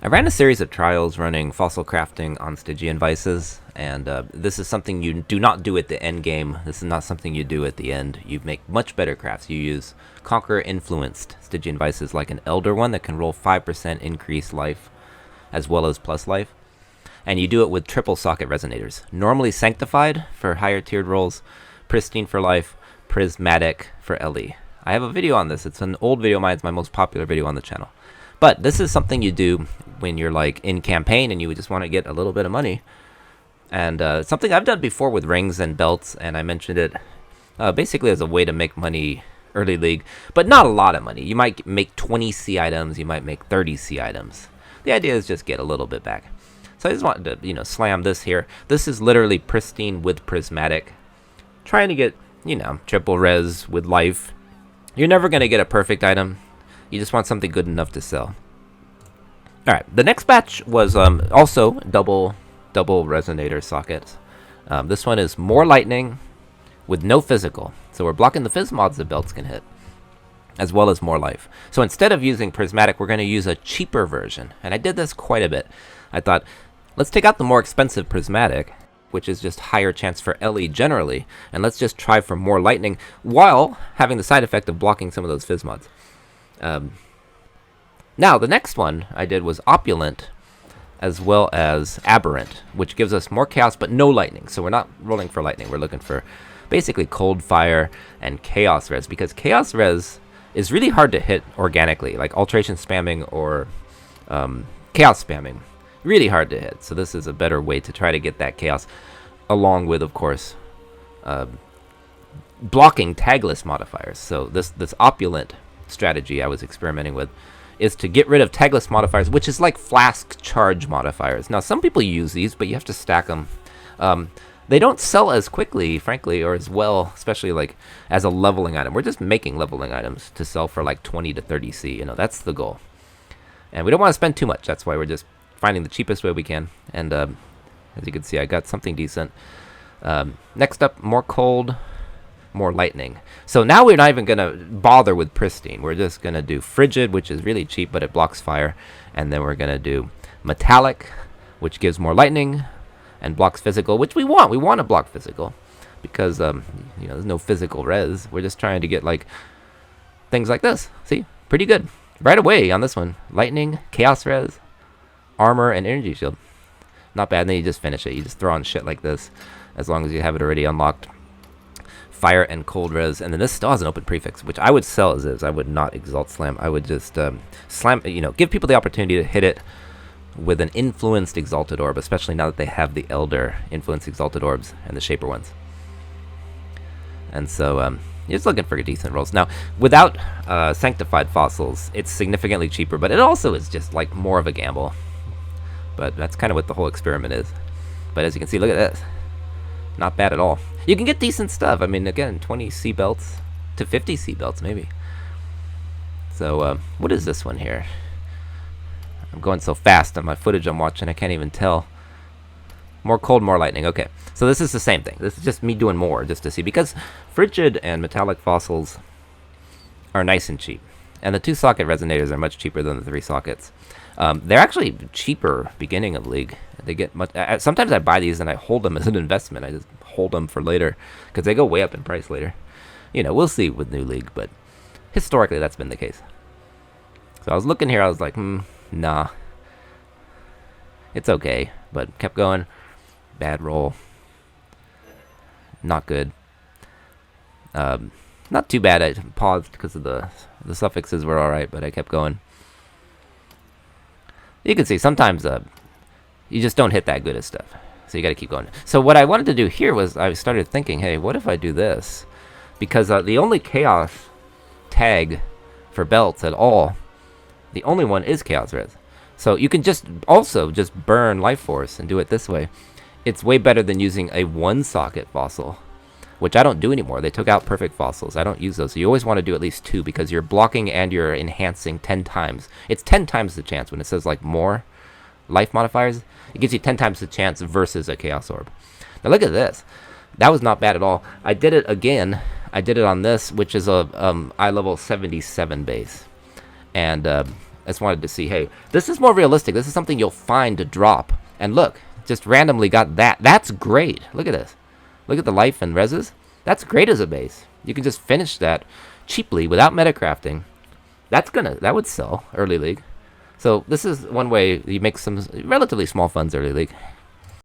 I ran a series of trials running fossil crafting on Stygian vices, and this is something you do not do at the end game. This is not something you do at the end. You make much better crafts. You use Conqueror influenced Stygian vices like an Elder one that can roll 5% increased life as well as plus life. And you do it with triple socket resonators. Normally sanctified for higher tiered rolls, pristine for life, prismatic for LE. I have a video on this. It's an old video of mine. It's my most popular video on the channel. But this is something you do when you're like in campaign and you just want to get a little bit of money. And something I've done before with rings and belts, and I mentioned it basically as a way to make money early league, but not a lot of money. You might make 20 C items, you might make 30 C items. The idea is just get a little bit back. So I just wanted to, slam this here. This is literally pristine with prismatic. Trying to get, triple res with life. You're never going to get a perfect item. You just want something good enough to sell. Alright, the next batch was also double resonator sockets. This one is more lightning with no physical. So we're blocking the phys mods the belts can hit, as well as more life. So instead of using prismatic, we're going to use a cheaper version. And I did this quite a bit. I thought, let's take out the more expensive prismatic, which is just higher chance for LE generally, and let's just try for more lightning while having the side effect of blocking some of those phys mods. Now, the next one I did was Opulent, as well as Aberrant, which gives us more chaos but no lightning. So we're not rolling for lightning. We're looking for basically cold fire and chaos res, because chaos res is really hard to hit organically, like alteration spamming or chaos spamming. Really hard to hit. So this is a better way to try to get that chaos, along with, of course, blocking tagless modifiers. So this Opulent strategy I was experimenting with is to get rid of tagless modifiers, which is like flask charge modifiers. Now, some people use these, but you have to stack them. They don't sell as quickly, frankly, or as well, especially like as a leveling item. We're just making leveling items to sell for like 20 to 30 C. That's the goal. And we don't want to spend too much. That's why we're just finding the cheapest way we can. And as you can see, I got something decent. Next up, more cold, more lightning. So now we're not even going to bother with pristine. We're just going to do frigid, which is really cheap, but it blocks fire. And then we're going to do metallic, which gives more lightning and blocks physical, which we want. We want to block physical because, there's no physical res. We're just trying to get like things like this. See, pretty good. Right away on this one. Lightning, chaos res, armor, and energy shield. Not bad. And then you just finish it. You just throw on shit like this as long as you have it already unlocked. Fire and cold res, and then this still has an open prefix, which I would sell as is. I would not exalt slam. I would just slam, give people the opportunity to hit it with an influenced exalted orb, especially now that they have the elder influenced exalted orbs and the shaper ones. And so you're just looking for decent rolls. Now, without sanctified fossils, it's significantly cheaper, but it also is just like more of a gamble. But that's kind of what the whole experiment is. But as you can see, look at this. Not bad at all. You can get decent stuff. I mean, again, 20 C belts to 50 C belts, maybe. So, what is this one here? I'm going so fast on my footage I'm watching, I can't even tell. More cold, more lightning. Okay, so this is the same thing. This is just me doing more, just to see. Because frigid and metallic fossils are nice and cheap. And the 2-socket resonators are much cheaper than the 3 sockets. They're actually cheaper beginning of League. They get much. Sometimes I buy these and I hold them as an investment. I just hold them for later because they go way up in price later. We'll see with New League, but historically that's been the case. So I was looking here. I was like, nah, it's okay, but kept going. Bad roll. Not good. Not too bad. I paused because of the suffixes were all right, but I kept going. You can see sometimes you just don't hit that good of stuff. So you got to keep going. So what I wanted to do here was I started thinking, hey, what if I do this? Because the only chaos tag for belts at all, the only one is chaos res. So you can just burn Lifeforce and do it this way. It's way better than using a 1-socket fossil, which I don't do anymore. They took out perfect fossils. I don't use those. So you always want to do at least 2 because you're blocking and you're enhancing 10 times. It's 10 times the chance when it says like more life modifiers. It gives you 10 times the chance versus a chaos orb. Now look at this. That was not bad at all. I did it again. I did it on this, which is a eye level 77 base. And I just wanted to see, hey, this is more realistic. This is something you'll find to drop. And look, just randomly got that. That's great. Look at this. Look at the life and reses. That's great as a base. You can just finish that cheaply without metacrafting. That would sell early league. So this is one way you make some relatively small funds early league.